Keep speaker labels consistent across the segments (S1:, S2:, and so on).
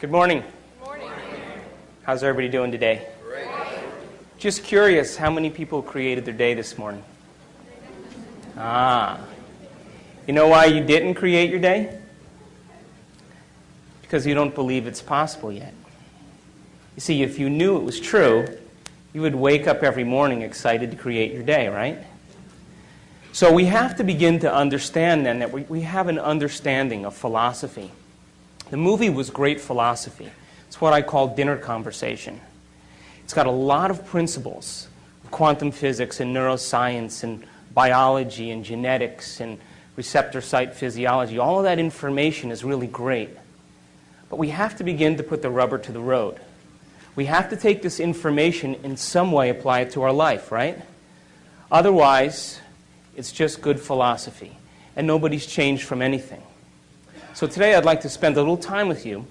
S1: Good morning.
S2: Good morning.
S1: How's everybody doing today?
S2: Great.
S1: Just curious, how many people created their day this morning? You know why you didn't create your day? Because you don't believe it's possible yet. You see, if you knew it was true, you would wake up every morning excited to create your day, right? So we have to begin to understand then that we have an understanding of philosophy. The movie was great philosophy. It's what I call dinner conversation. It's got a lot of principles of quantum physics and neuroscience and biology and genetics and receptor site physiology. All of that information is really great. But we have to begin to put the rubber to the road. We have to take this information in some way, apply it to our life, right? Otherwise, it's just good philosophy, and nobody's changed from anything. So today I'd like to spend a little time with you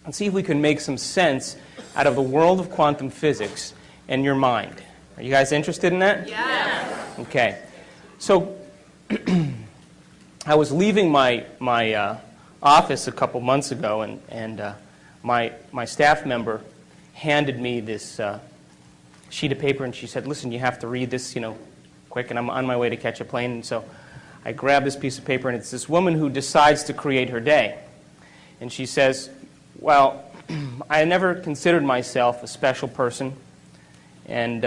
S1: and see if we can make some sense out of the world of quantum physics and your mind. Are you guys interested in that?
S2: Yes.
S1: Okay. So I was leaving my office a couple months ago, and my staff member handed me this sheet of paper, and she said, "Listen, you have to read this, quick," and I'm on my way to catch a plane, and so I grabbed this piece of paper, and it's this woman who decides to create her day. And she says, "Well, I never considered myself a special person, and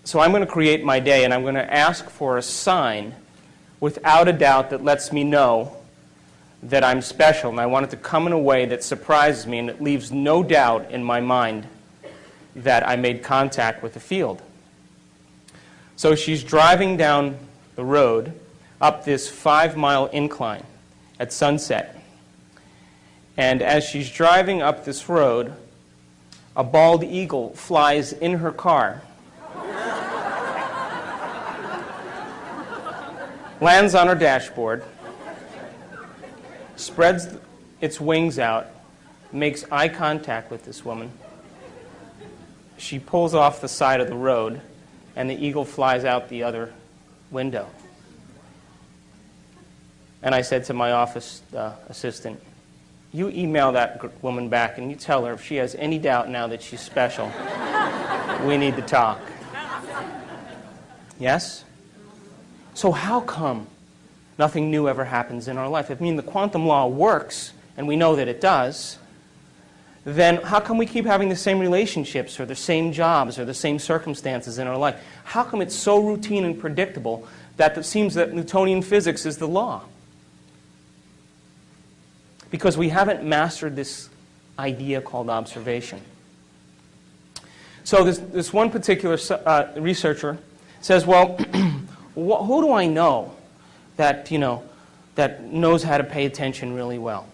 S1: so I'm going to create my day, and I'm going to ask for a sign without a doubt that lets me know that I'm special, and I want it to come in a way that surprises me and it leaves no doubt in my mind that I made contact with the field." So she's driving down the road up this 5-mile incline at sunset. And as she's driving up this road, a bald eagle flies in her car, lands on her dashboard, spreads its wings out, makes eye contact with this woman. She pulls off the side of the road, and the eagle flies out the other window. And I said to my office assistant, "You email that woman back and you tell her if she has any doubt now that she's special, we need to talk." Yes? So how come nothing new ever happens in our life? If the quantum law works, and we know that it does, then how come we keep having the same relationships or the same jobs or the same circumstances in our life? How come it's so routine and predictable that it seems that Newtonian physics is the law? Because we haven't mastered this idea called observation. So this one particular researcher says, well, who do I know that, that knows how to pay attention really well?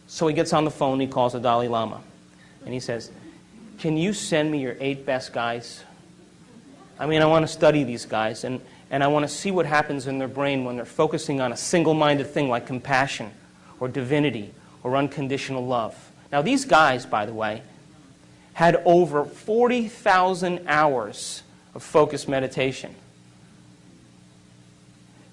S1: So he gets on the phone, he calls the Dalai Lama, and he says, "Can you send me your 8 best guys? I want to study these guys, and I want to see what happens in their brain when they're focusing on a single-minded thing like compassion or divinity or unconditional love." Now these guys, by the way, had over 40,000 hours of focused meditation.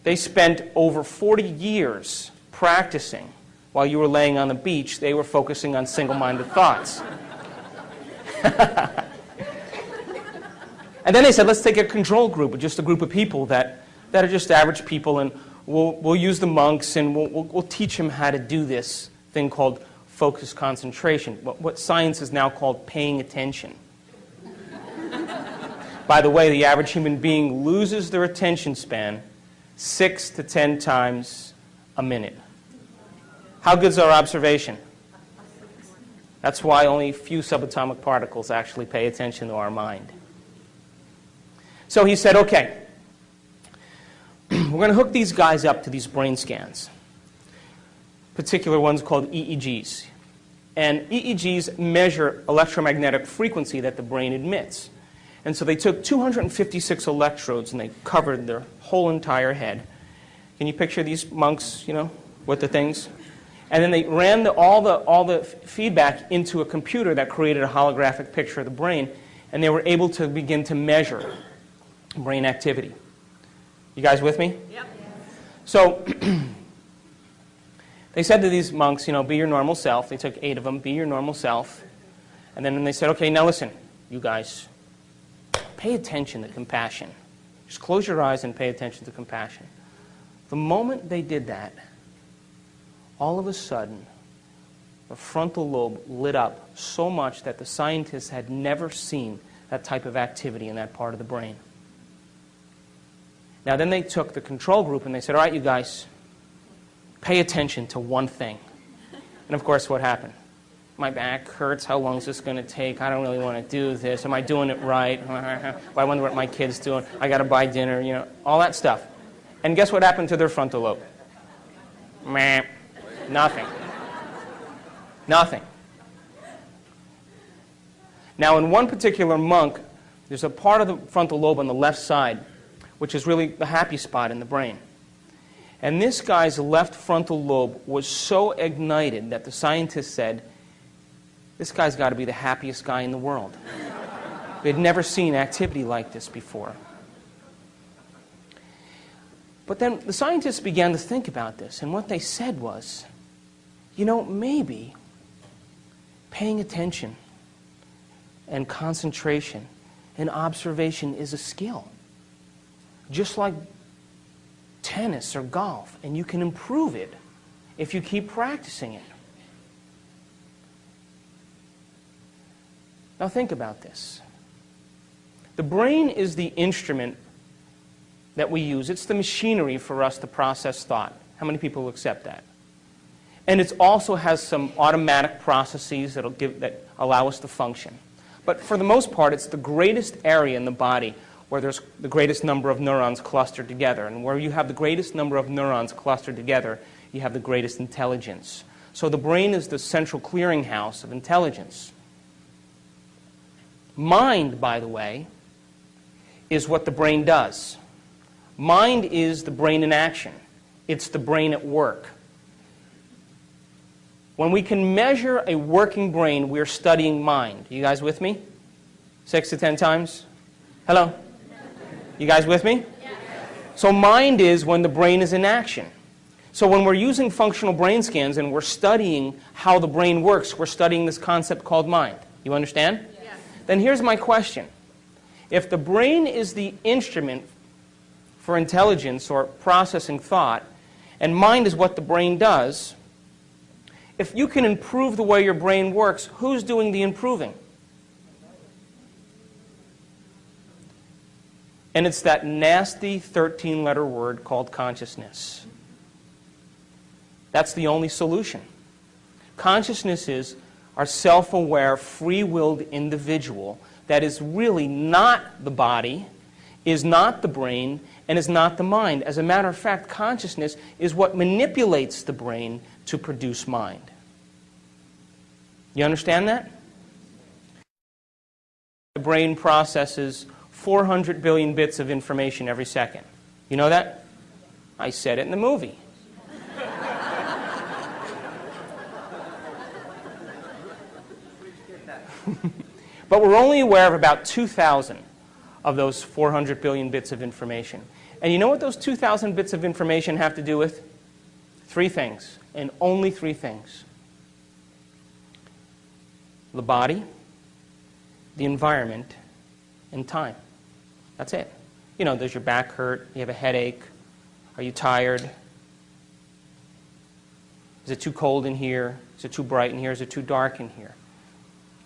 S1: They spent over 40 years practicing. While you were laying on the beach, they were focusing on single-minded thoughts. And then they said, let's take a control group, just a group of people that are just average people, and we'll use the monks, and we'll teach them how to do this thing called focused concentration, what science is now called paying attention. By the way, the average human being loses their attention span 6 to 10 times a minute. How good's our observation? That's why only a few subatomic particles actually pay attention to our mind. So he said, okay, we're going to hook these guys up to these brain scans, particular ones called EEGs. And EEGs measure electromagnetic frequency that the brain emits. And so they took 256 electrodes and they covered their whole entire head. Can you picture these monks, with the things? And then they ran all the feedback into a computer that created a holographic picture of the brain, and they were able to begin to measure brain activity. You guys with me?
S2: Yep.
S1: So They said to these monks, be your normal self. They took 8 of them, be your normal self. And then they said, okay, now listen, you guys, pay attention to compassion. Just close your eyes and pay attention to compassion. The moment they did that, all of a sudden, the frontal lobe lit up so much that the scientists had never seen that type of activity in that part of the brain. Now then they took the control group and they said, all right, you guys, pay attention to one thing. And of course, what happened? My back hurts. How long is this going to take? I don't really want to do this. Am I doing it right? I wonder what my kid's doing. I got to buy dinner, all that stuff. And guess what happened to their frontal lobe? Meh. Nothing. Nothing. Now, in one particular monk, there's a part of the frontal lobe on the left side, which is really the happy spot in the brain. And this guy's left frontal lobe was so ignited that the scientists said, this guy's got to be the happiest guy in the world. They'd never seen activity like this before. But then the scientists began to think about this, and what they said was, maybe paying attention and concentration and observation is a skill. Just like tennis or golf, and you can improve it if you keep practicing it. Now think about this. The brain is the instrument that we use. It's the machinery for us to process thought. How many people will accept that? And it also has some automatic processes that allow us to function. But for the most part, it's the greatest area in the body where there's the greatest number of neurons clustered together. And where you have the greatest number of neurons clustered together, you have the greatest intelligence. So the brain is the central clearinghouse of intelligence. Mind, by the way, is what the brain does. Mind is the brain in action. It's the brain at work. When we can measure a working brain, we're studying mind. You guys with me? 6 to 10 times? Hello? You guys with me? So mind is when the brain is in action. So when we're using functional brain scans and we're studying how the brain works, we're studying this concept called mind. You understand? Yes. Then here's my question. If the brain is the instrument for intelligence or processing thought, and mind is what the brain does, if you can improve the way your brain works, who's doing the improving? And it's that nasty 13-letter word called consciousness. That's the only solution. Consciousness is our self-aware, free-willed individual that is really not the body, is not the brain, and is not the mind. As a matter of fact, consciousness is what manipulates the brain to produce mind. You understand that? The brain processes 400 billion bits of information every second. You know that? I said it in the movie. But we're only aware of about 2,000 of those 400 billion bits of information. And you know what those 2,000 bits of information have to do with? 3 things, and only 3 things. The body, the environment, and time. That's it. Does your back hurt? You have a headache? Are you tired? Is it too cold in here? Is it too bright in here? Is it too dark in here?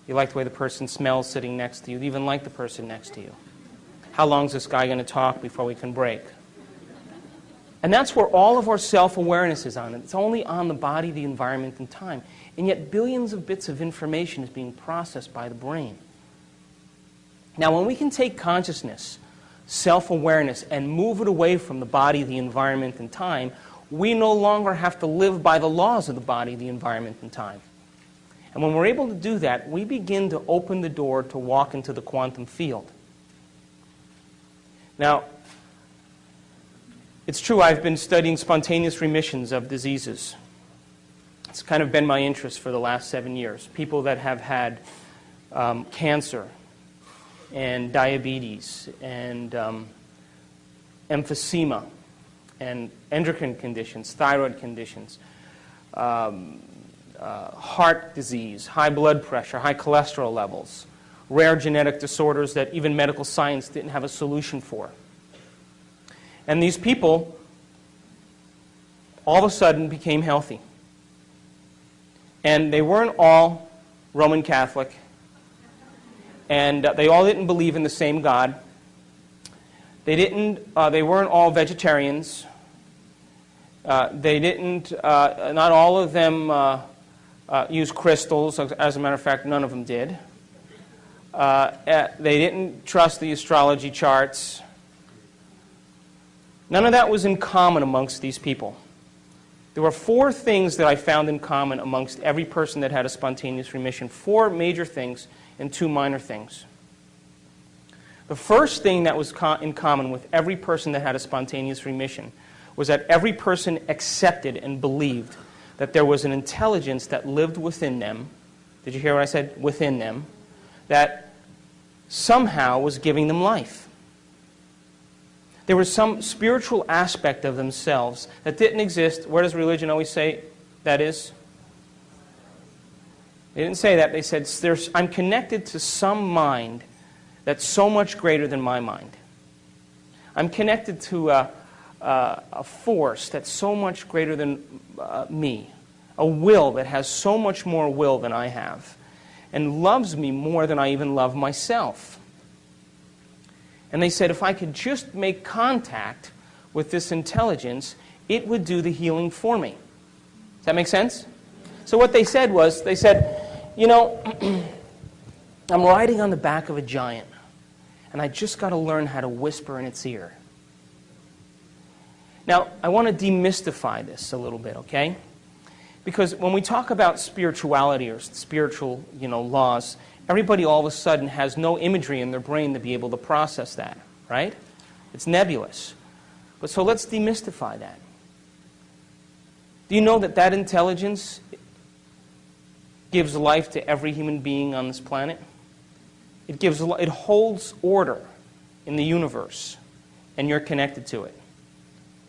S1: You like the way the person smells sitting next to you. You even like the person next to you. How long is this guy going to talk before we can break? And that's where all of our self-awareness is on. It's only on the body, the environment, and time. And yet billions of bits of information is being processed by the brain. Now, when we can take consciousness, self-awareness, and move it away from the body, the environment, and time, we no longer have to live by the laws of the body, the environment, and time. And when we're able to do that, we begin to open the door to walk into the quantum field. Now, it's true I've been studying spontaneous remissions of diseases. It's kind of been my interest for the last 7 years. People that have had cancer and diabetes and emphysema and endocrine conditions, thyroid conditions, heart disease, high blood pressure, high cholesterol levels, rare genetic disorders that even medical science didn't have a solution for. And these people all of a sudden became healthy. And they weren't all Roman Catholic, and they all didn't believe in the same God. They weren't all vegetarians. Not all of them use crystals. As a matter of fact, none of them did. They didn't trust the astrology charts. None of that was in common amongst these people. There were 4 things that I found in common amongst every person that had a spontaneous remission. 4 major things and 2 minor things. The first thing that was in common with every person that had a spontaneous remission was that every person accepted and believed that there was an intelligence that lived within them. Did you hear what I said? Within them. That somehow was giving them life. There was some spiritual aspect of themselves that didn't exist. Where does religion always say that is? They didn't say that. They said, I'm connected to some mind that's so much greater than my mind. I'm connected to a force that's so much greater than me. A will that has so much more will than I have. And loves me more than I even love myself. And they said, if I could just make contact with this intelligence, it would do the healing for me. Does that make sense? So what they said was, they said, you know, I'm riding on the back of a giant, and I just got to learn how to whisper in its ear. Now, I want to demystify this a little bit, okay? Because when we talk about spirituality or spiritual, laws, everybody all of a sudden has no imagery in their brain to be able to process that, right? It's nebulous. But so let's demystify that. Do you know that that intelligence gives life to every human being on this planet? It holds order in the universe, and you're connected to it.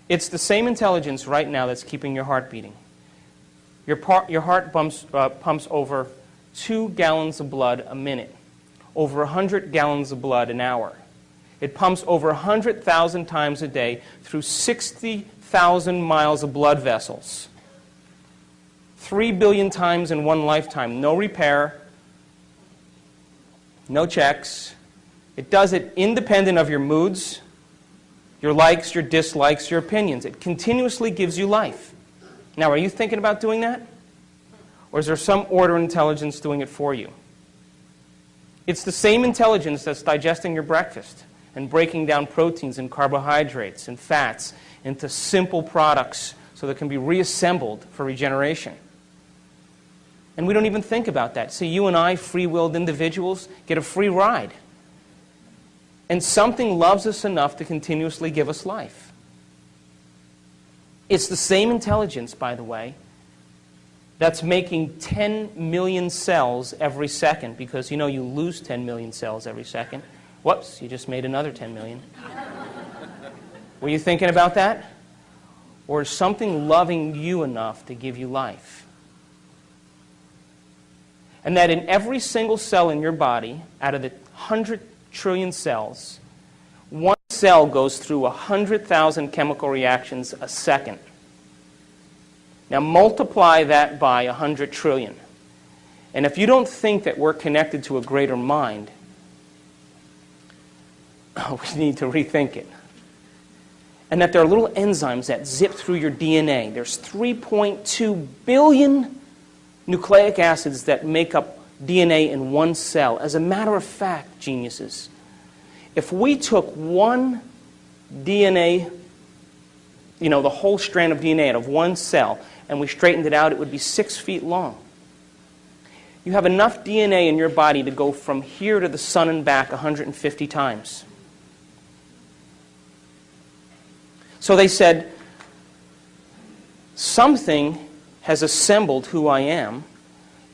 S1: It's the same intelligence right now that's keeping your heart beating. Your heart pumps over 2 gallons of blood a minute, over 100 gallons of blood an hour. It pumps over 100,000 times a day through 60,000 miles of blood vessels. 3 billion times in one lifetime. No repair, no checks. It does it independent of your moods, your likes, your dislikes, your opinions. It continuously gives you life. Now, are you thinking about doing that? Or is there some order intelligence doing it for you? It's the same intelligence that's digesting your breakfast and breaking down proteins and carbohydrates and fats into simple products so that can be reassembled for regeneration. And we don't even think about that. See, you and I, free-willed individuals, get a free ride. And something loves us enough to continuously give us life. It's the same intelligence, by the way, that's making 10 million cells every second, because you lose 10 million cells every second. Whoops, you just made another 10 million. Were you thinking about that? Or is something loving you enough to give you life? And that in every single cell in your body, out of the 100 trillion cells, one cell goes through 100,000 chemical reactions a second. Now multiply that by 100 trillion. And if you don't think that we're connected to a greater mind, we need to rethink it. And that there are little enzymes that zip through your DNA. There's 3.2 billion nucleic acids that make up DNA in one cell. As a matter of fact, geniuses, if we took one DNA, the whole strand of DNA out of one cell, and we straightened it out, it would be 6 feet long. You have enough DNA in your body to go from here to the sun and back 150 times. So they said, something has assembled who I am.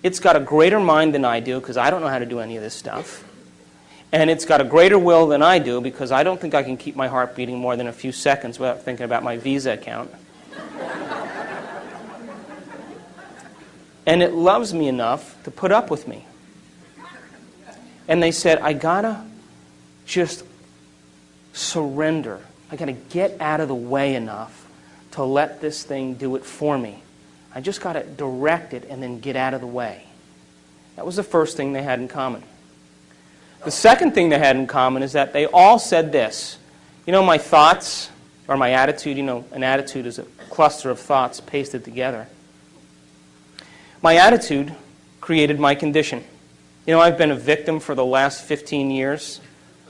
S1: It's got a greater mind than I do, because I don't know how to do any of this stuff. And it's got a greater will than I do, because I don't think I can keep my heart beating more than a few seconds without thinking about my Visa account. And it loves me enough to put up with me. And they said, I gotta just surrender. I gotta get out of the way enough to let this thing do it for me. I just gotta direct it and then get out of the way. That was the first thing they had in common. The second thing they had in common is that they all said this. You know, my thoughts, or my attitude, you know, an attitude is a cluster of thoughts pasted together. My attitude created my condition. You know, I've been a victim for the last 15 years.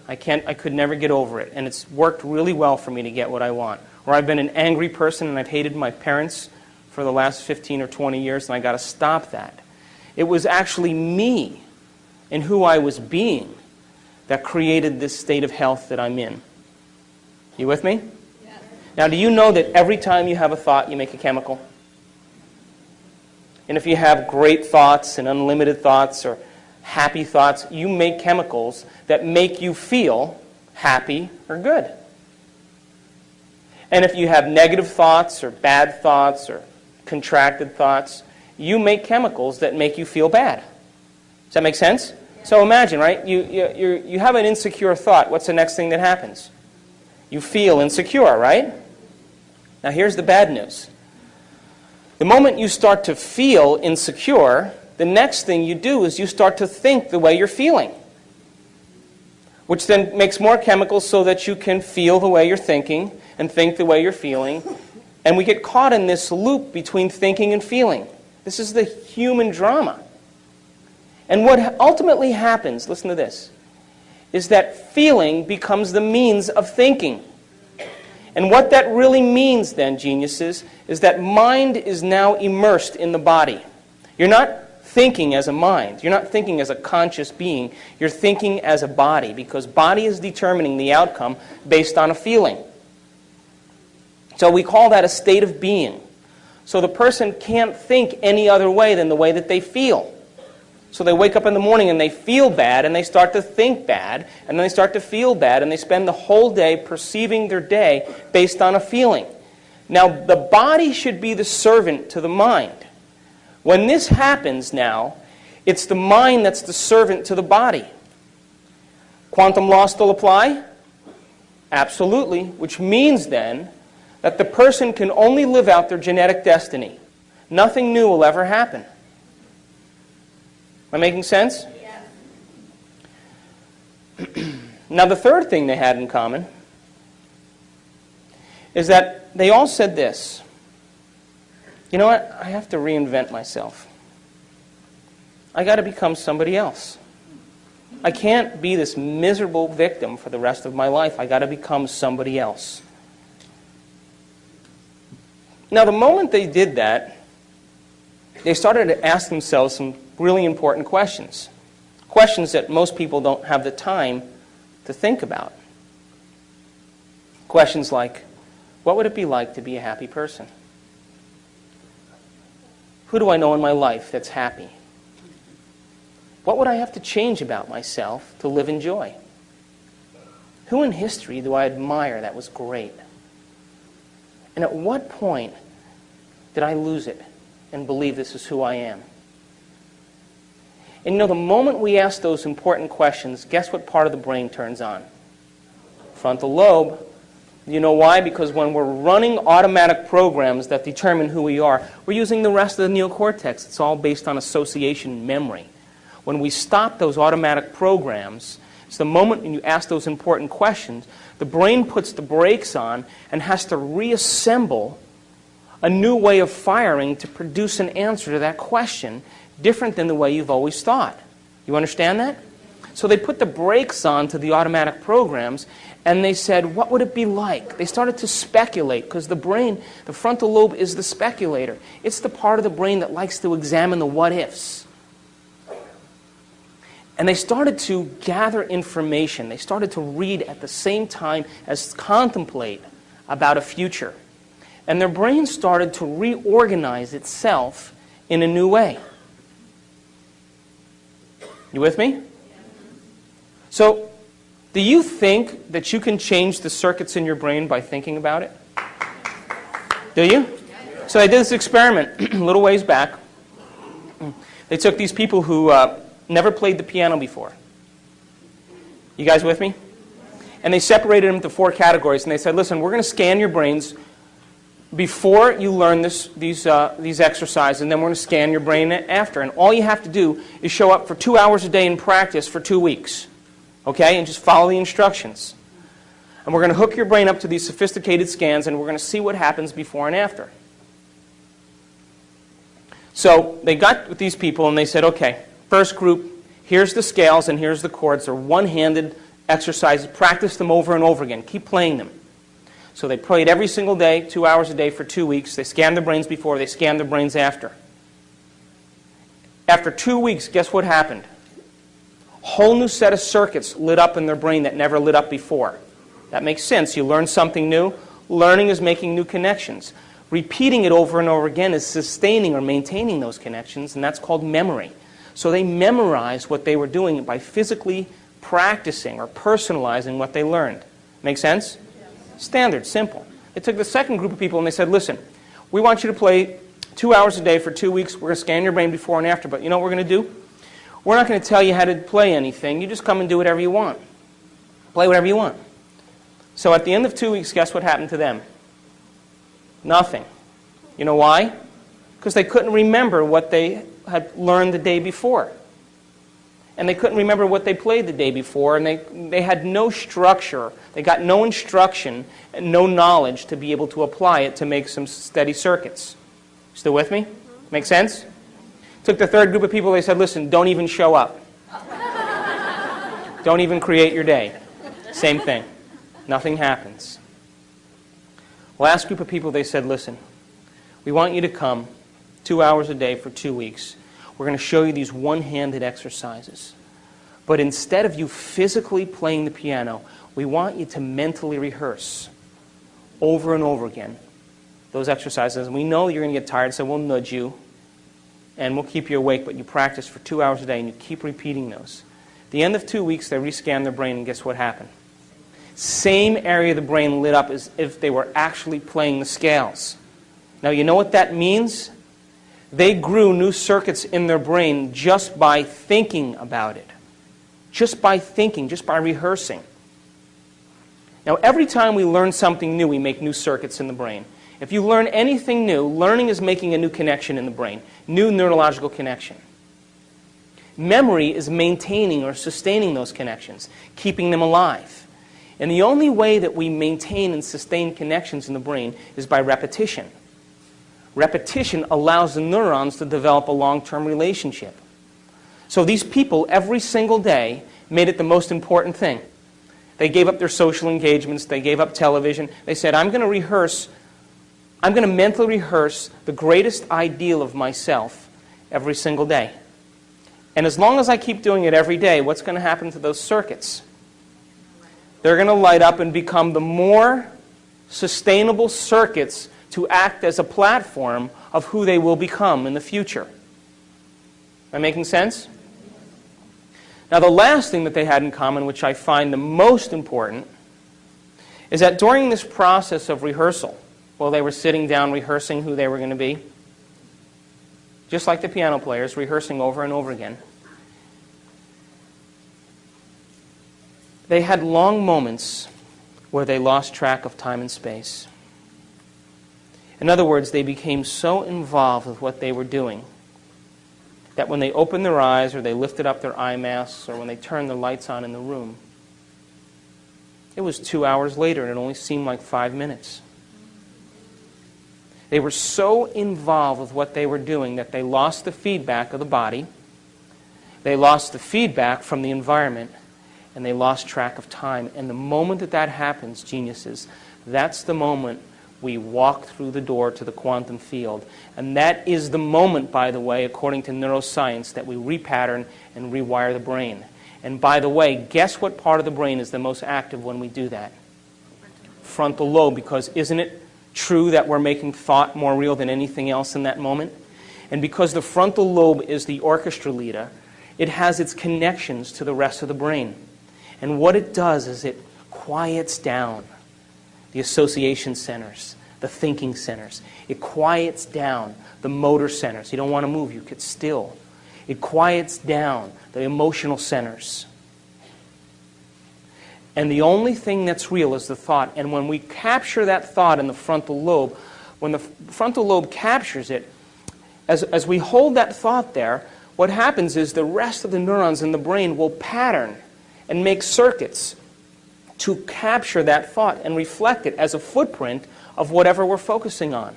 S1: I could never get over it, and it's worked really well for me to get what I want. Or I've been an angry person and I've hated my parents for the last 15 or 20 years, and I got to stop that. It was actually me and who I was being that created this state of health that I'm in. You with me? Yes. Now, do you know that every time you have a thought, you make a chemical? And if you have great thoughts and unlimited thoughts or happy thoughts, you make chemicals that make you feel happy or good. And if you have negative thoughts or bad thoughts or contracted thoughts, you make chemicals that make you feel bad. Does that make sense? So imagine, right? You have an insecure thought. What's the next thing that happens? You feel insecure, right? Now here's the bad news. The moment you start to feel insecure, the next thing you do is you start to think the way you're feeling, which then makes more chemicals so that you can feel the way you're thinking and think the way you're feeling. And we get caught in this loop between thinking and feeling. This is the human drama. And what ultimately happens, listen to this, is that feeling becomes the means of thinking. And what that really means then, geniuses, is that mind is now immersed in the body. You're not thinking as a mind. You're not thinking as a conscious being. You're thinking as a body, because body is determining the outcome based on a feeling. So we call that a state of being. So the person can't think any other way than the way that they feel. So they wake up in the morning and they feel bad and they start to think bad and then they start to feel bad and they spend the whole day perceiving their day based on a feeling. Now the body should be the servant to the mind. When this happens now, it's the mind that's the servant to the body. Quantum laws still apply? Absolutely, which means then that the person can only live out their genetic destiny. Nothing new will ever happen. Am I making sense? Yeah. Now the third thing they had in common is that they all said this. You know what? I have to reinvent myself. I got to become somebody else. I can't be this miserable victim for the rest of my life. I got to become somebody else. Now the moment they did that, they started to ask themselves some really important questions. Questions that most people don't have the time to think about. Questions like, what would it be like to be a happy person? Who do I know in my life that's happy? What would I have to change about myself to live in joy? Who in history do I admire that was great? And at what point did I lose it and believe this is who I am? And you know, the moment we ask those important questions, guess what part of the brain turns on? Frontal lobe. You know why? Because when we're running automatic programs that determine who we are, we're using the rest of the neocortex. It's all based on association and memory. When we stop those automatic programs, it's the moment when you ask those important questions, the brain puts the brakes on and has to reassemble a new way of firing to produce an answer to that question different than the way you've always thought. You understand that? So they put the brakes on to the automatic programs and they said, what would it be like? They started to speculate because the brain, the frontal lobe is the speculator. It's the part of the brain that likes to examine the what-ifs. And they started to gather information. They started to read at the same time as contemplate about a future. And their brain started to reorganize itself in a new way. You with me? So, do you think that you can change the circuits in your brain by thinking about it? Do you? So I did this experiment a little ways back. They took these people who never played the piano before. You guys with me? And they separated them into 4 categories, and they said, listen, we're going to scan your brains before you learn these exercises, and then we're going to scan your brain after. And all you have to do is show up for 2 hours a day in practice for 2 weeks, okay? And just follow the instructions. And we're going to hook your brain up to these sophisticated scans, and we're going to see what happens before and after. So they got with these people, and they said, okay, first group, here's the scales and here's the chords. They're one-handed exercises. Practice them over and over again. Keep playing them. So they played every single day, 2 hours a day for 2 weeks. They scanned their brains before, they scanned their brains after. After 2 weeks, guess what happened? Whole new set of circuits lit up in their brain that never lit up before. That makes sense. You learn something new. Learning is making new connections. Repeating it over and over again is sustaining or maintaining those connections, and that's called memory. So they memorized what they were doing by physically practicing or personalizing what they learned. Make sense? Standard, simple. They took the second group of people and they said, listen, we want you to play 2 hours a day for 2 weeks. We're going to scan your brain before and after, but you know what we're going to do? We're not going to tell you how to play anything. You just come and do whatever you want. Play whatever you want. So at the end of 2 weeks, guess what happened to them? Nothing. You know why? Because they couldn't remember what they had learned the day before. And they couldn't remember what they played the day before, and they had no structure. They got no instruction and no knowledge to be able to apply it to make some steady circuits. Still with me? Make sense? Took the third group of people, they said, listen, don't even show up. Don't even create your day. Same thing. Nothing happens. Last group of people, they said, listen, we want you to come 2 hours a day for 2 weeks. We're going to show you these one-handed exercises. But instead of you physically playing the piano, we want you to mentally rehearse over and over again those exercises. And we know you're going to get tired, so we'll nudge you and we'll keep you awake, but you practice for 2 hours a day and you keep repeating those. At the end of 2 weeks, they rescanned their brain, and guess what happened? Same area of the brain lit up as if they were actually playing the scales. Now, you know what that means? They grew new circuits in their brain just by thinking about it. Just by thinking, just by rehearsing. Now, every time we learn something new, we make new circuits in the brain. If you learn anything new, learning is making a new connection in the brain, new neurological connection. Memory is maintaining or sustaining those connections, keeping them alive. And the only way that we maintain and sustain connections in the brain is by repetition. Repetition allows the neurons to develop a long-term relationship. So these people, every single day, made it the most important thing. They gave up their social engagements. They gave up television. They said, I'm going to mentally rehearse the greatest ideal of myself every single day. And as long as I keep doing it every day, what's going to happen to those circuits? They're going to light up and become the more sustainable circuits to act as a platform of who they will become in the future. Am I making sense? Now, the last thing that they had in common, which I find the most important, is that during this process of rehearsal, while they were sitting down rehearsing who they were going to be, just like the piano players, rehearsing over and over again, they had long moments where they lost track of time and space. In other words, they became so involved with what they were doing that when they opened their eyes or they lifted up their eye masks or when they turned the lights on in the room, it was 2 hours later and it only seemed like 5 minutes. They were so involved with what they were doing that they lost the feedback of the body, they lost the feedback from the environment, and they lost track of time. And the moment that that happens, geniuses, that's the moment we walk through the door to the quantum field. And that is the moment, by the way, according to neuroscience, that we repattern and rewire the brain. And by the way, guess what part of the brain is the most active when we do that? Frontal lobe, because isn't it true that we're making thought more real than anything else in that moment? And because the frontal lobe is the orchestra leader, it has its connections to the rest of the brain. And what it does is it quiets down the association centers, the thinking centers. It quiets down the motor centers. You don't want to move, you get still. It quiets down the emotional centers. And the only thing that's real is the thought. And when we capture that thought in the frontal lobe, when the frontal lobe captures it, as we hold that thought there, what happens is the rest of the neurons in the brain will pattern and make circuits to capture that thought and reflect it as a footprint of whatever we're focusing on.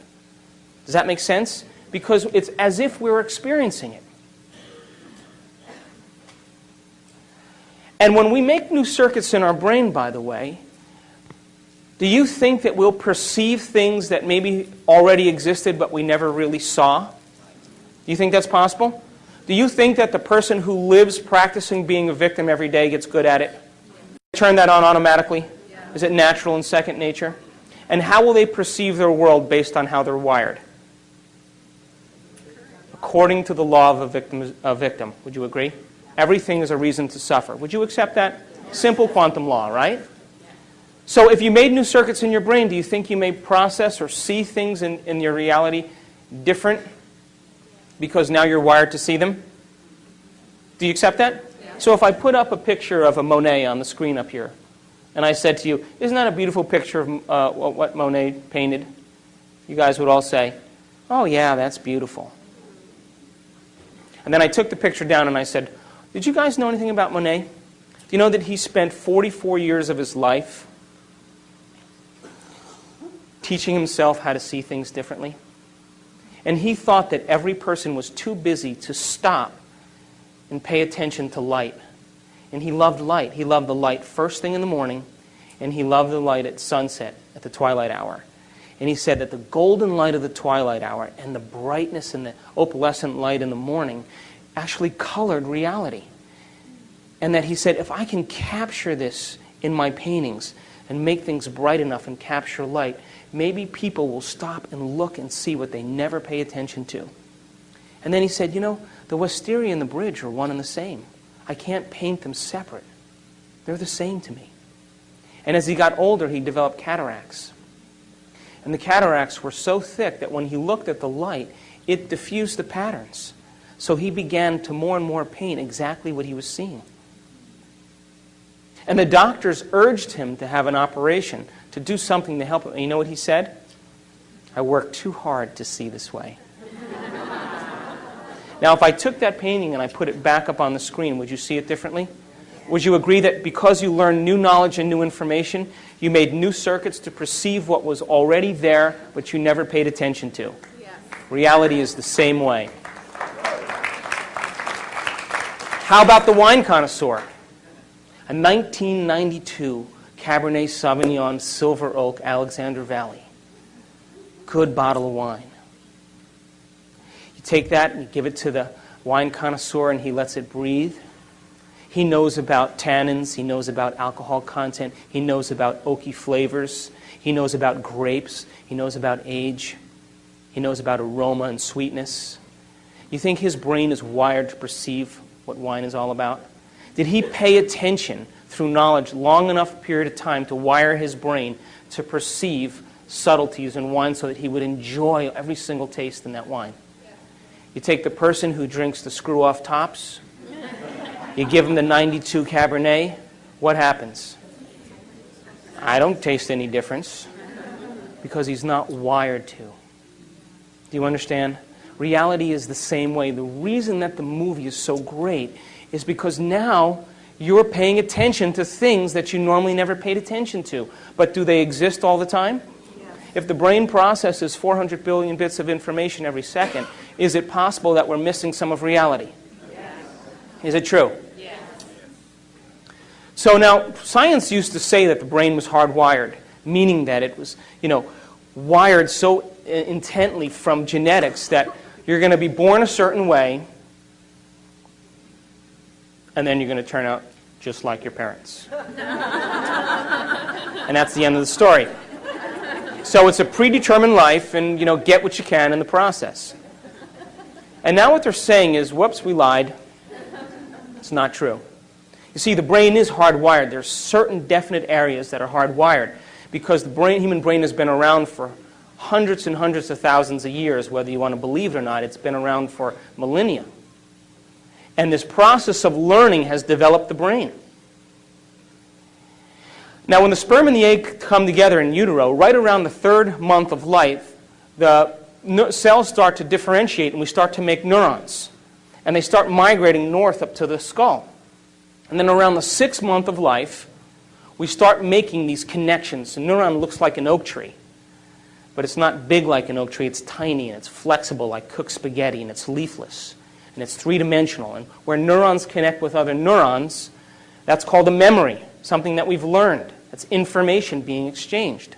S1: Does that make sense? Because it's as if we're experiencing it. And when we make new circuits in our brain, by the way, do you think that we'll perceive things that maybe already existed but we never really saw? Do you think that's possible? Do you think that the person who lives practicing being a victim every day gets good at it? Turn that on automatically? Is it natural and second nature? And how will they perceive their world based on how they're wired? According to the law of a victim. Would you agree? Everything is a reason to suffer. Would you accept that? Simple quantum law, right? So if you made new circuits in your brain, do you think you may process or see things in your reality different because now you're wired to see them? Do you accept that? Yeah. So if I put up a picture of a Monet on the screen up here, and I said to you, isn't that a beautiful picture of what Monet painted? You guys would all say, oh yeah, that's beautiful. And then I took the picture down and I said, did you guys know anything about Monet? Do you know that he spent 44 years of his life teaching himself how to see things differently? And he thought that every person was too busy to stop and pay attention to light. And he loved light. He loved the light first thing in the morning, and he loved the light at sunset, at the twilight hour. And he said that the golden light of the twilight hour and the brightness and the opalescent light in the morning actually colored reality. And that he said, if I can capture this in my paintings and make things bright enough and capture light, maybe people will stop and look and see what they never pay attention to. And then he said, you know, the wisteria and the bridge are one and the same. I can't paint them separate. They're the same to me. And as he got older, he developed cataracts. And the cataracts were so thick that when he looked at the light, it diffused the patterns. So he began to more and more paint exactly what he was seeing. And the doctors urged him to have an operation, to do something to help him. And you know what he said? I worked too hard to see this way. Now, if I took that painting and I put it back up on the screen, would you see it differently? Would you agree that because you learned new knowledge and new information, you made new circuits to perceive what was already there, but you never paid attention to? Yes. Reality is the same way. How about the wine connoisseur? A 1992 Cabernet Sauvignon Silver Oak Alexander Valley. Good bottle of wine. You take that and you give it to the wine connoisseur and he lets it breathe. He knows about tannins. He knows about alcohol content. He knows about oaky flavors. He knows about grapes. He knows about age. He knows about aroma and sweetness. You think his brain is wired to perceive what wine is all about? Did he pay attention through knowledge long enough period of time to wire his brain to perceive subtleties in wine so that he would enjoy every single taste in that wine? You take the person who drinks the screw-off tops, you give him the 92 Cabernet, what happens? I don't taste any difference because he's not wired to. Do you understand? Reality is the same way. The reason that the movie is so great is because now you're paying attention to things that you normally never paid attention to. But do they exist all the time? Yeah. If the brain processes 400 billion bits of information every second, is it possible that we're missing some of reality? Yes. Is it true? Yes. So now, science used to say that the brain was hardwired, meaning that it was, wired so intently from genetics that you're going to be born a certain way, and then you're going to turn out just like your parents. And that's the end of the story. So it's a predetermined life, and get what you can in the process. And now what they're saying is, whoops, we lied. It's not true. You see, the brain is hardwired. There's certain definite areas that are hardwired because the human brain has been around for hundreds and hundreds of thousands of years, whether you want to believe it or not. It's been around for millennia. And this process of learning has developed the brain. Now, when the sperm and the egg come together in utero, right around the 3rd month of life, the cells start to differentiate and we start to make neurons. And they start migrating north up to the skull. And then around the 6th month of life, we start making these connections. A neuron looks like an oak tree. But it's not big like an oak tree. It's tiny and it's flexible like cooked spaghetti, and it's leafless. And it's 3-dimensional. And where neurons connect with other neurons, that's called a memory, something that we've learned. That's information being exchanged.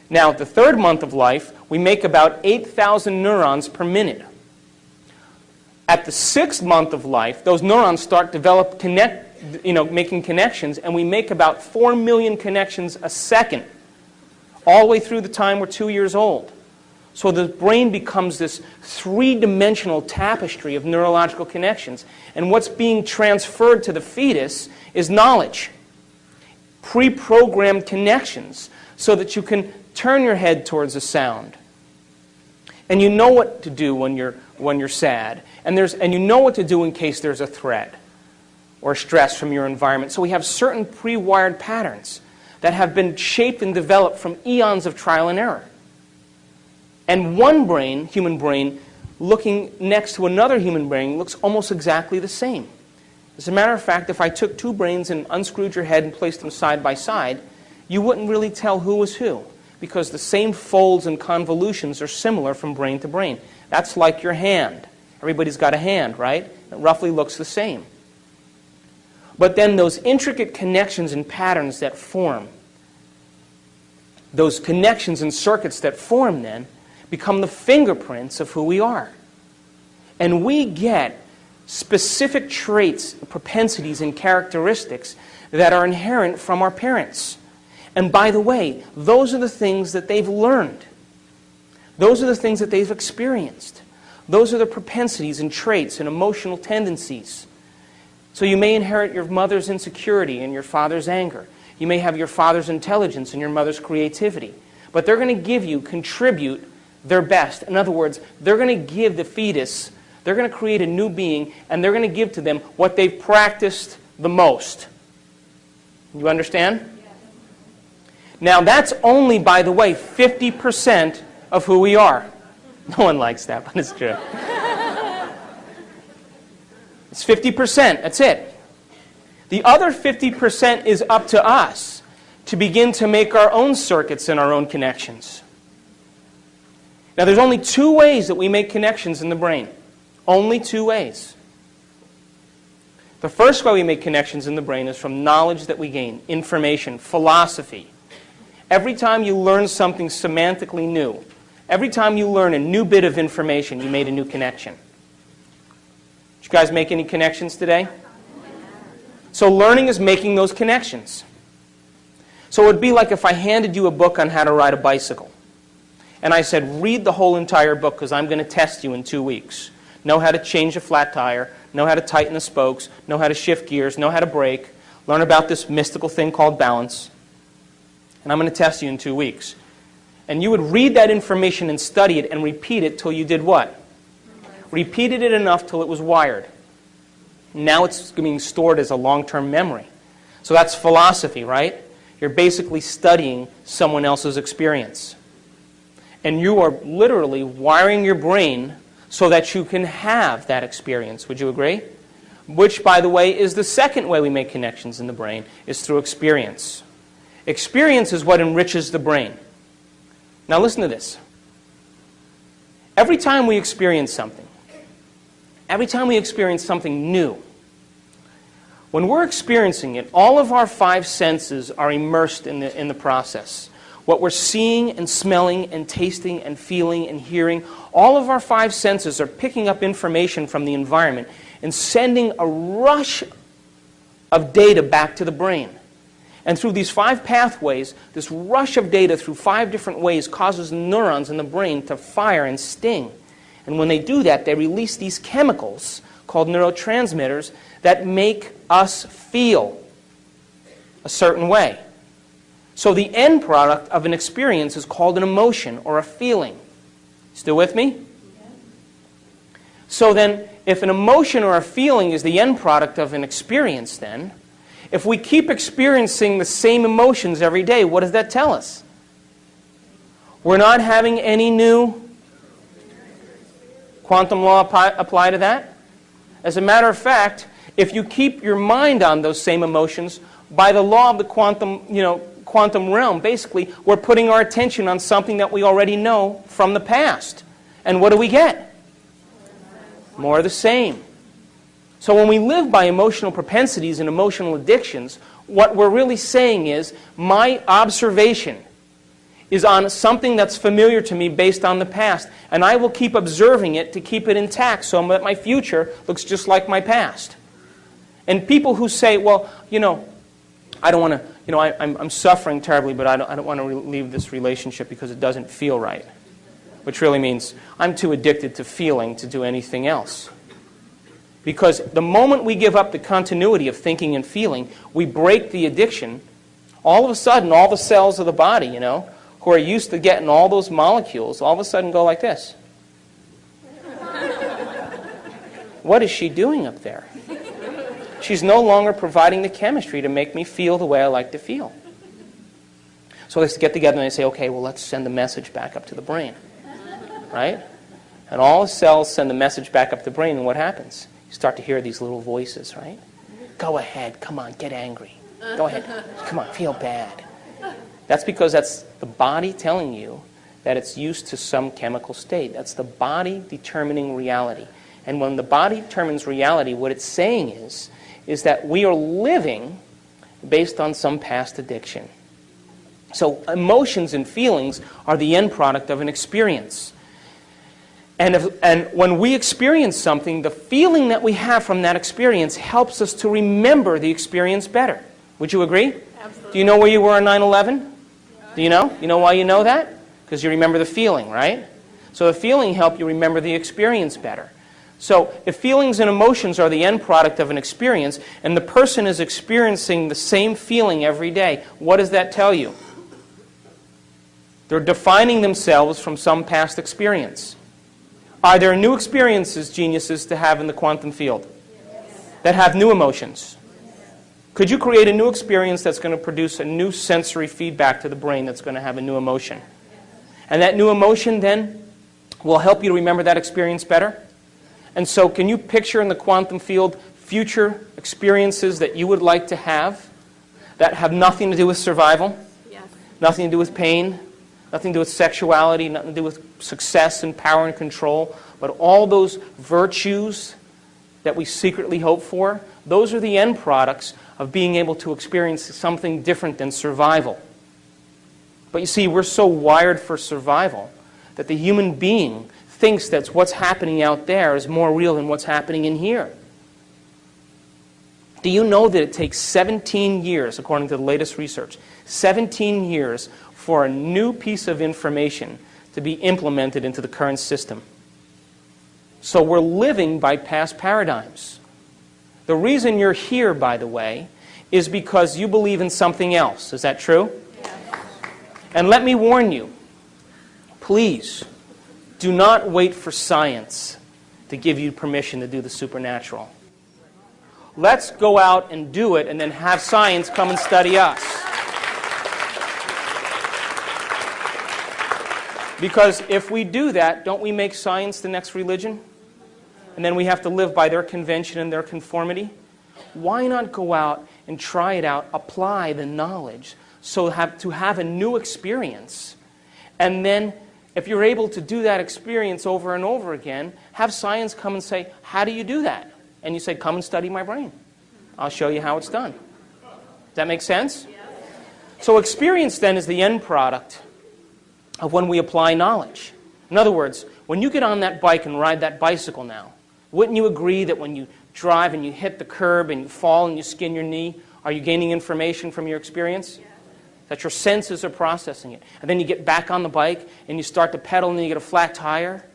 S1: Now, at the 3rd month of life, we make about 8,000 neurons per minute. At the 6th month of life, those neurons start making connections, and we make about 4 million connections a second, all the way through the time we're 2 years old. So the brain becomes this 3-dimensional tapestry of neurological connections. And what's being transferred to the fetus is knowledge, pre-programmed connections, so that you can turn your head towards a sound. And you know what to do when you're sad. And you know what to do in case there's a threat or stress from your environment. So we have certain pre-wired patterns that have been shaped and developed from eons of trial and error. And one brain, human brain, looking next to another human brain looks almost exactly the same. As a matter of fact, if I took 2 brains and unscrewed your head and placed them side by side, you wouldn't really tell who was who, because the same folds and convolutions are similar from brain to brain. That's like your hand. Everybody's got a hand, right? It roughly looks the same. But then those intricate connections and patterns that form, those connections and circuits that form then, become the fingerprints of who we are. And we get specific traits, propensities, and characteristics that are inherent from our parents. And by the way, those are the things that they've learned. Those are the things that they've experienced. Those are the propensities and traits and emotional tendencies. So you may inherit your mother's insecurity and your father's anger. You may have your father's intelligence and your mother's creativity. But they're going to contribute their best. In other words, they're going to give the fetus, they're going to create a new being, and they're going to give to them what they've practiced the most. You understand? Yes. Now, that's only, by the way, 50% of who we are. No one likes that, but it's true. It's 50%. That's it. The other 50% is up to us to begin to make our own circuits and our own connections. Now, there's only 2 ways that we make connections in the brain. Only 2 ways. The first way we make connections in the brain is from knowledge that we gain, information, philosophy. Every time you learn something semantically new, every time you learn a new bit of information, you made a new connection. Did you guys make any connections today? So learning is making those connections. So it would be like if I handed you a book on how to ride a bicycle. And I said, read the whole entire book because I'm going to test you in 2 weeks. Know how to change a flat tire, know how to tighten the spokes, know how to shift gears, know how to brake, learn about this mystical thing called balance. And I'm going to test you in 2 weeks. And you would read that information and study it and repeat it till you did what? Repeated it enough till it was wired. Now it's being stored as a long-term memory. So that's philosophy, right? You're basically studying someone else's experience. And you are literally wiring your brain so that you can have that experience. Would you agree? Which, by the way, is the second way we make connections in the brain, is through experience. Experience is what enriches the brain. Now listen to this. Every time we experience something new, when we're experiencing it, all of our 5 senses are immersed in the process. What we're seeing and smelling and tasting and feeling and hearing, all of our 5 senses are picking up information from the environment and sending a rush of data back to the brain. And through these 5 pathways, this rush of data through 5 different ways causes neurons in the brain to fire and sting. And when they do that, they release these chemicals called neurotransmitters that make us feel a certain way. So the end product of an experience is called an emotion or a feeling. Still with me? So then, if an emotion or a feeling is the end product of an experience, then, if we keep experiencing the same emotions every day, what does that tell us? We're not having any new quantum law apply to that? As a matter of fact, if you keep your mind on those same emotions, by the law of the quantum realm, basically, we're putting our attention on something that we already know from the past. And what do we get? More of the same. So when we live by emotional propensities and emotional addictions, what we're really saying is, my observation is on something that's familiar to me based on the past, and I will keep observing it to keep it intact so that my future looks just like my past. And people who say, well, I don't want to, I'm suffering terribly, but I don't want to leave this relationship because it doesn't feel right. Which really means I'm too addicted to feeling to do anything else. Because the moment we give up the continuity of thinking and feeling, we break the addiction. All of a sudden, all the cells of the body, who are used to getting all those molecules, all of a sudden go like this. What is she doing up there? She's no longer providing the chemistry to make me feel the way I like to feel. So they get together and they say, okay, well, let's send the message back up to the brain. Right? And all the cells send the message back up to the brain, and what happens? You start to hear these little voices, right? Go ahead, come on, get angry. Go ahead, come on, feel bad. That's because that's the body telling you that it's used to some chemical state. That's the body determining reality. And when the body determines reality, what it's saying is that we are living based on some past addiction. So emotions and feelings are the end product of an experience. And when we experience something, the feeling that we have from that experience helps us to remember the experience better. Would you agree?
S2: Absolutely.
S1: Do you know where you were on 9/11? Do you know? You know why you know that? Because you remember the feeling, right? So the feeling helps you remember the experience better. So if feelings and emotions are the end product of an experience, and the person is experiencing the same feeling every day, what does that tell you? They're defining themselves from some past experience. Are there new experiences, geniuses, to have in the quantum field that have new emotions? Could you create a new experience that's going to produce a new sensory feedback to the brain that's going to have a new emotion? And that new emotion then will help you to remember that experience better? And so can you picture in the quantum field future experiences that you would like to have that have nothing to do with survival?
S2: Yes.
S1: Nothing to do with pain? Nothing to do with sexuality, nothing to do with success and power and control, but all those virtues that we secretly hope for, those are the end products of being able to experience something different than survival. But you see, we're so wired for survival that the human being thinks that what's happening out there is more real than what's happening in here. Do you know that it takes 17 years, according to the latest research, 17 years for a new piece of information to be implemented into the current system? So we're living by past paradigms. The reason you're here, by the way, is because you believe in something else. Is that true?
S2: Yes.
S1: And let me warn you, please, do not wait for science to give you permission to do the supernatural. Let's go out and do it and then have science come and study us. Because if we do that, don't we make science the next religion? And then we have to live by their convention and their conformity? Why not go out and try it out, apply the knowledge, so to have a new experience? And then, if you're able to do that experience over and over again, have science come and say, how do you do that? And you say, come and study my brain. I'll show you how it's done. Does that make sense? So experience then is the end product of when we apply knowledge. In other words, when you get on that bike and ride that bicycle now, wouldn't you agree that when you drive and you hit the curb and you fall and you skin your knee, are you gaining information from your experience? That your senses are processing it. And then you get back on the bike and you start to pedal and then you get a flat tire.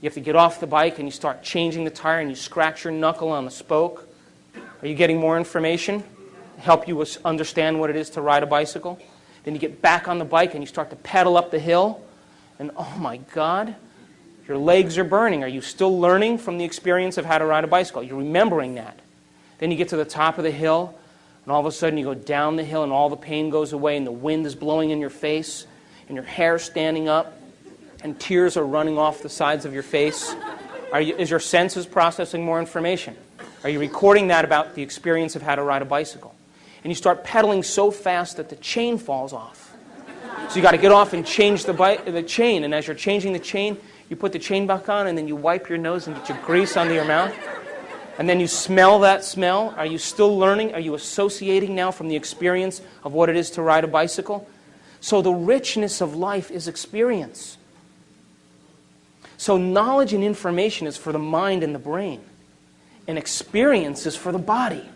S1: You have to get off the bike and you start changing the tire and you scratch your knuckle on the spoke. Are you getting more information? Help you understand what it is to ride a bicycle? Then you get back on the bike and you start to pedal up the hill. And oh my God, your legs are burning. Are you still learning from the experience of how to ride a bicycle? You're remembering that. Then you get to the top of the hill, and all of a sudden you go down the hill and all the pain goes away and the wind is blowing in your face and your hair's standing up and tears are running off the sides of your face. Is your senses processing more information? Are you recording that about the experience of how to ride a bicycle? And you start pedaling so fast that the chain falls off. So you got to get off and change the chain. And as you're changing the chain, you put the chain back on and then you wipe your nose and get your grease under your mouth. And then you smell that smell. Are you still learning? Are you associating now from the experience of what it is to ride a bicycle? So the richness of life is experience. So knowledge and information is for the mind and the brain. And experience is for the body.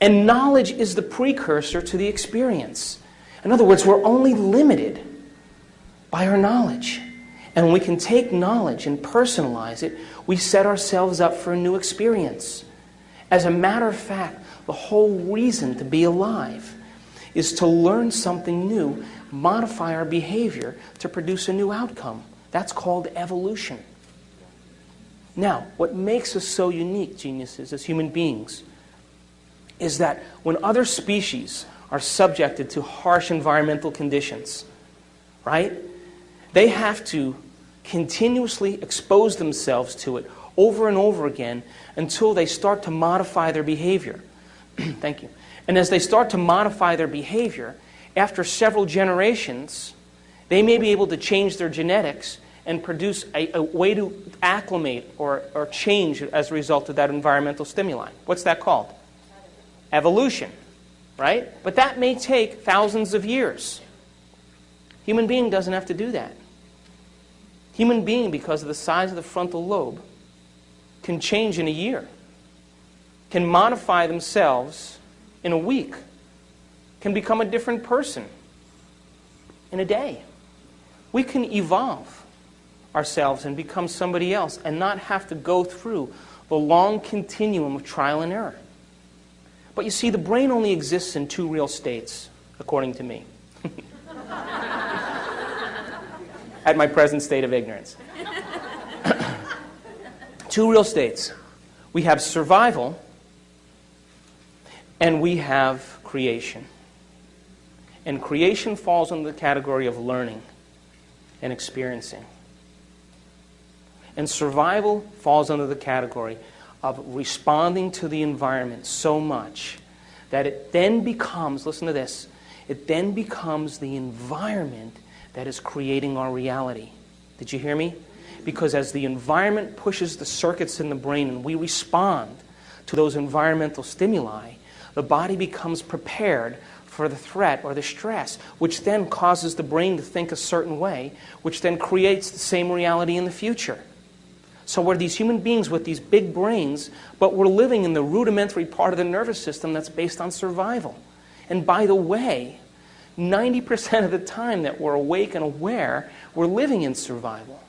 S1: And knowledge is the precursor to the experience. In other words, we're only limited by our knowledge. And when we can take knowledge and personalize it, we set ourselves up for a new experience. As a matter of fact, the whole reason to be alive is to learn something new, modify our behavior to produce a new outcome. That's called evolution. Now, what makes us so unique, geniuses, as human beings, is that when other species are subjected to harsh environmental conditions, right, they have to continuously expose themselves to it over and over again until they start to modify their behavior. Thank you. And as they start to modify their behavior, after several generations, they may be able to change their genetics and produce a way to acclimate or change as a result of that environmental stimuli. What's that called? Evolution, right? But that may take thousands of years. Human being doesn't have to do that. Human being, because of the size of the frontal lobe, can change in a year, can modify themselves in a week, can become a different person in a day. We can evolve ourselves and become somebody else and not have to go through the long continuum of trial and error. But you see, the brain only exists in two real states, according to me. At my present state of ignorance. Two real states. We have survival and we have creation. And creation falls under the category of learning and experiencing. And survival falls under the category of responding to the environment so much that it then becomes, listen to this, it then becomes the environment that is creating our reality. Did you hear me? Because as the environment pushes the circuits in the brain and we respond to those environmental stimuli, the body becomes prepared for the threat or the stress, which then causes the brain to think a certain way, which then creates the same reality in the future. So we're these human beings with these big brains, but we're living in the rudimentary part of the nervous system that's based on survival. And by the way, 90% of the time that we're awake and aware, we're living in survival.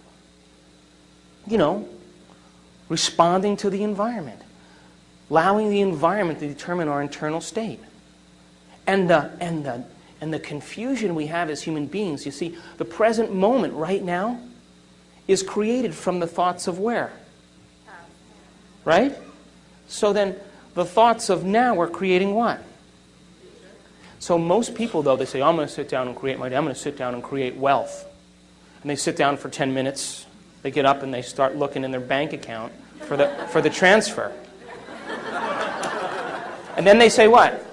S1: You know, responding to the environment, allowing the environment to determine our internal state. And the confusion we have as human beings, you see, the present moment right now is created from the thoughts of where? Right? So then the thoughts of now are creating what? So most people, though, they say, oh, I'm going to sit down and create my day. I'm going to sit down and create wealth. And they sit down for 10 minutes. They get up and they start looking in their bank account for the transfer. And then they say what?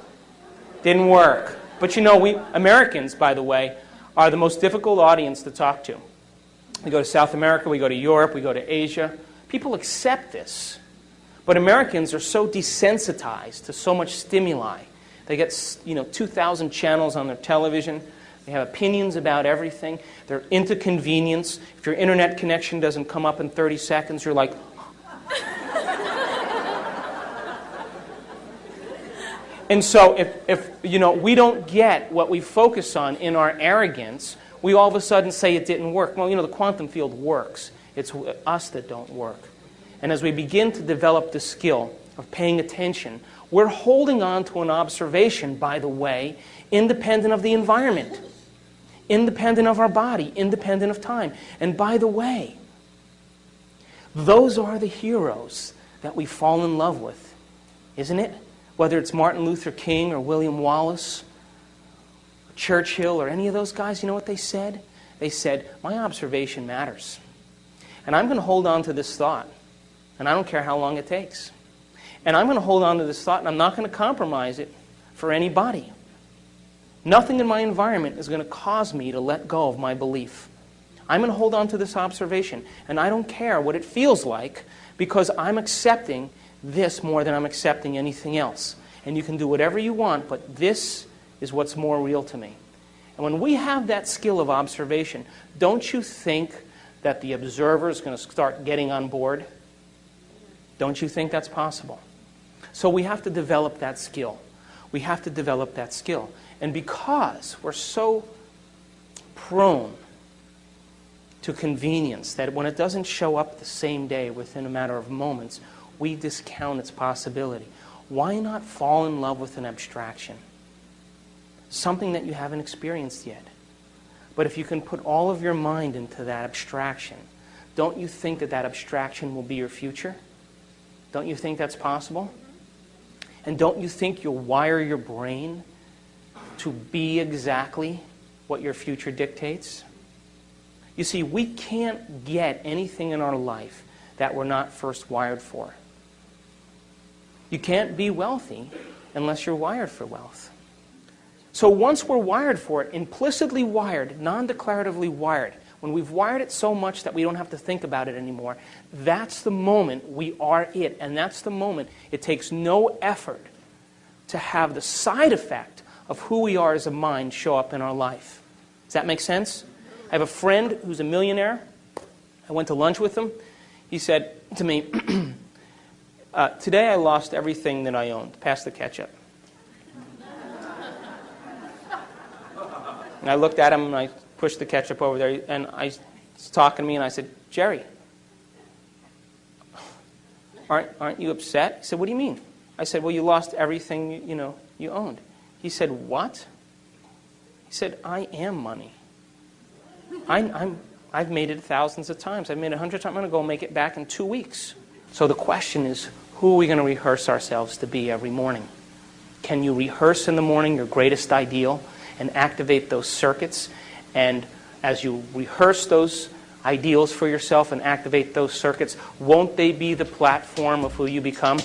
S1: Didn't work. But you know, we Americans, by the way, are the most difficult audience to talk to. We go to South America, we go to Europe, we go to Asia. People accept this. But Americans are so desensitized to so much stimuli. They get, 2,000 channels on their television. They have opinions about everything. They're into convenience. If your internet connection doesn't come up in 30 seconds, you're like... And so if we don't get what we focus on in our arrogance, we all of a sudden say it didn't work. Well, the quantum field works. It's us that don't work. And as we begin to develop the skill of paying attention, We're holding on to an observation, by the way, independent of the environment, independent of our body, independent of time. And by the way, those are the heroes that we fall in love with, isn't it? Whether it's Martin Luther King or William Wallace, or Churchill, or any of those guys, you know what they said? They said, my observation matters. And I'm going to hold on to this thought, and I don't care how long it takes. And I'm going to hold on to this thought, and I'm not going to compromise it for anybody. Nothing in my environment is going to cause me to let go of my belief. I'm going to hold on to this observation, and I don't care what it feels like, because I'm accepting this more than I'm accepting anything else. And you can do whatever you want, but this is what's more real to me. And when we have that skill of observation, don't you think that the observer is going to start getting on board? Don't you think that's possible? So we have to develop that skill. We have to develop that skill. And because we're so prone to convenience that when it doesn't show up the same day within a matter of moments, we discount its possibility. Why not fall in love with an abstraction? Something that you haven't experienced yet. But if you can put all of your mind into that abstraction, don't you think that that abstraction will be your future? Don't you think that's possible? And don't you think you'll wire your brain to be exactly what your future dictates? You see, we can't get anything in our life that we're not first wired for. You can't be wealthy unless you're wired for wealth. So once we're wired for it, implicitly wired, non-declaratively wired, when we've wired it so much that we don't have to think about it anymore, that's the moment we are it. And that's the moment it takes no effort to have the side effect of who we are as a mind show up in our life. Does that make sense? I have a friend who's a millionaire. I went to lunch with him. He said to me, today I lost everything that I owned. Pass the ketchup. And I looked at him and I pushed the ketchup over there, and I was talking to me and I said, Jerry, aren't you upset? He said, what do you mean? I said, well, you lost everything you owned. He said, what? He said, I am money. I've made it thousands of times. I've made it 100 times. I'm going to go make it back in 2 weeks. So the question is, who are we going to rehearse ourselves to be every morning? Can you rehearse in the morning your greatest ideal and activate those circuits? And as you rehearse those ideals for yourself and activate those circuits, won't they be the platform of who you become?